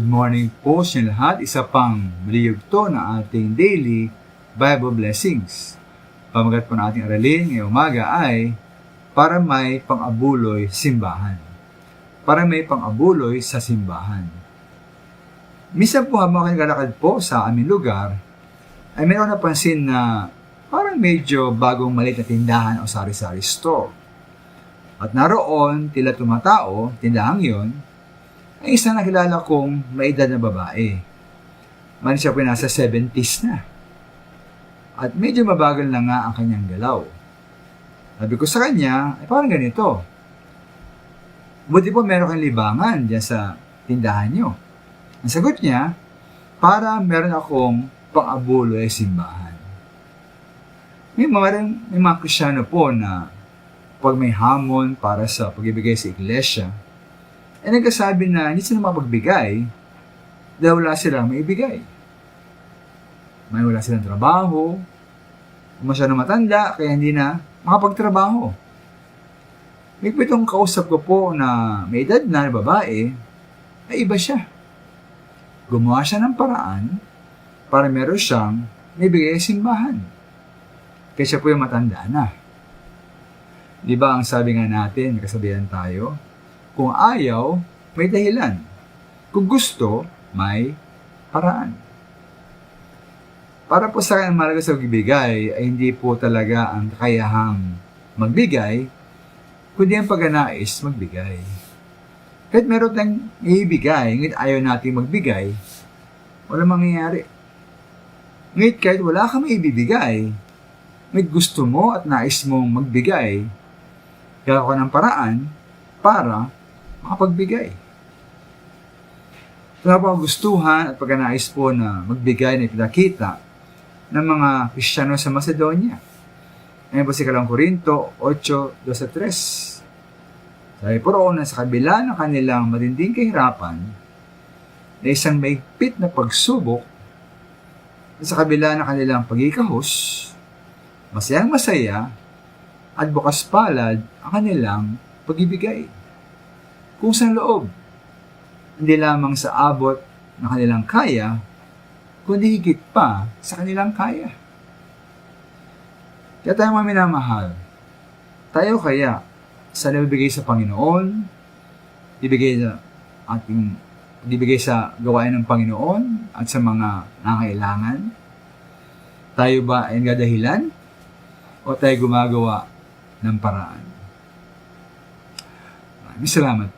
Good morning po sa inyo lahat. Isa pang maliyugto na ating daily Bible blessings. Pamagat po na ating aralin ngayong umaga ay para may pang-abuloy simbahan. Para may pang-abuloy sa simbahan. Minsan po habang naglalakad po sa aming lugar, ay meron napansin na parang medyo bagong maliit na tindahan o sari-sari store. At naroon, tila tumatao, tindahan yon, ay isang nakilala kong may edad na babae. Man siya po nasa 70s na. At medyo mabagal na nga ang kanyang galaw. Sabi ko sa kanya, ay parang ganito. Buti po meron kang libangan dyan sa tindahan nyo. Ang sagot niya, para meron akong pang-abulo ay simbahan. May mga Kristiyano po na pag may hamon para sa pag-ibigay sa iglesia, ay nagkasabi na hindi sila mapagbigay dahil wala silang maibigay. May wala silang trabaho, masyadong matanda, kaya hindi na makapagtrabaho. May pitong kausap ko po na may edad na babae, ay iba siya. Gumawa siya ng paraan para meron siyang maibigay sa simbahan. Kaya siya po yung matanda na. Di ba ang sabi nga natin, kasabihan tayo, kung ayaw, may dahilan. Kung gusto, may paraan. Para po sa akin ang mahalaga sa pagbibigay ay hindi po talaga ang kakayahang magbigay, kundi ang pagganais magbigay. Kahit meron tayong ibigay, ngunit ayaw natin magbigay, walang mangyayari. Ngunit kahit wala kang ibibigay, ngunit gusto mo at nais mong magbigay, gagawa ka ng paraan para makapagbigay. Ito na po ang gustuhan at pagkanais po na magbigay na ipinakita ng mga Kristiyano sa Macedonia. Ngayon po si 2 Corinto 8:2-3. Sabi po roon na sa kabila ng kanilang matinding kahirapan na isang maigpit na pagsubok na sa kabila ng kanilang pagkikahos, masayang masaya at bukas palad ang kanilang pag-ibigay. Kung sa loob, hindi lamang sa abot ng kanilang kaya, kundi higit pa sa kanilang kaya. Kaya tayo mga minamahal, tayo kaya sa nabibigay sa Panginoon, ibigay sa gawain ng Panginoon at sa mga nangangailangan, tayo ba ay nagadahilan o tayo gumagawa ng paraan? Maraming salamat.